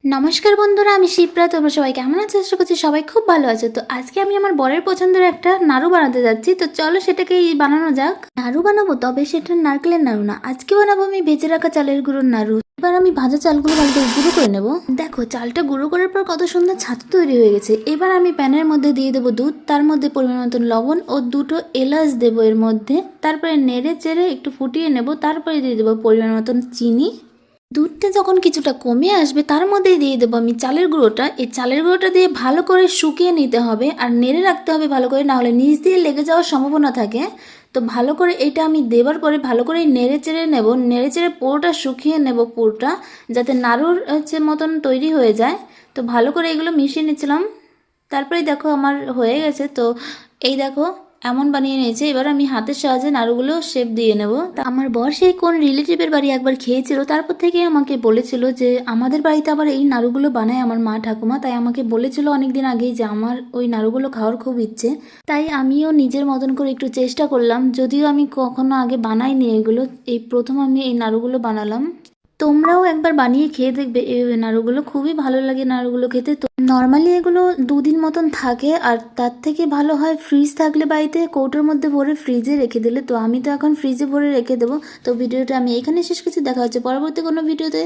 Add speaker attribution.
Speaker 1: নমস্কার বন্ধুরা, আমি শিপ্রা। তোমরা সবাই কেমন আছো? আশা করছি সবাই খুব ভালো আছে। তো আজকে আমি আমার বরের পছন্দের একটা নাড়ু বানাতে যাচ্ছি। তো চলো সেটাকেই বানানো যাক। নাড়ু বানাবো, তবে সেটা নারকেলের নাড়ু না। আজকে বানাবো আমি ভেজে রাখা চালের গুঁড়োর নাড়ু। এবার আমি ভাজা চালগুলো ভালো করে গুঁড়ো করে নেব। দেখো, চালটা গুঁড়ো করার পর কত সুন্দর ছাতু তৈরি হয়ে গেছে। এবার আমি প্যানের মধ্যে দিয়ে দেবো দুধ, তার মধ্যে পরিমাণ মতন লবণ ও দুটো এলাচ দেবো এর মধ্যে। তারপরে নেড়ে চেড়ে একটু ফুটিয়ে নেব। তারপরে দিয়ে দেবো পরিমাণ মতন চিনি। দুধটা যখন কিছুটা কমে আসবে তার মধ্যেই দিয়ে দেবো আমি চালের গুঁড়োটা। এই চালের গুঁড়োটা দিয়ে ভালো করে শুকিয়ে নিতে হবে আর নেড়ে রাখতে হবে ভালো করে, না হলে নিচ দিয়ে লেগে যাওয়ার সম্ভাবনা থাকে। তো ভালো করে এটা আমি দেবার পরে ভালো করে নেড়ে চেড়ে নেব। নেড়ে চেড়ে পুরোটা শুকিয়ে নেব পুরোটা, যাতে নাড়ুর মতন তৈরি হয়ে যায়। তো ভালো করে এগুলো মিশিয়ে নিচ্ছিলাম। তারপরে দেখো আমার হয়ে গেছে। তো এই দেখো এমন বানিয়ে নিয়েছে। এবার আমি হাতের সাহায্যে নাড়ুগুলো শেপ দিয়ে নেব। তা আমার বর সেই কোন রিলেটিভের বাড়ি একবার খেয়েছিল, তারপর থেকে আমাকে বলেছিল যে আমাদের বাড়িতে আবার এই নাড়ুগুলো বানায় আমার মা ঠাকুমা। তাই আমাকে বলেছিল অনেকদিন আগেই যে আমার ওই নাড়ুগুলো খাওয়ার খুব ইচ্ছে। তাই আমিও নিজের মতন করে একটু চেষ্টা করলাম, যদিও আমি কখনো আগে বানাইনি এগুলো। এই প্রথম আমি এই নাড়ুগুলো বানালাম। তোমরাও একবার বানিয়ে খেয়ে দেখবে এই নাড়ুগুলো, খুবই ভালো লাগে নাড়ুগুলো খেতে। তো নর্মালি এগুলো 2 দিন মতন থাকে, আর তার থেকে ভালো হয় ফ্রিজ থাকলে বাড়িতে কৌটোর মধ্যে ভরে ফ্রিজে রেখে দিলে। তো আমি তো এখন ফ্রিজে ভরে রেখে দেবো। তো ভিডিওটা আমি এখানে শেষ করছি। দেখা হচ্ছে পরবর্তী কোনো ভিডিওতে।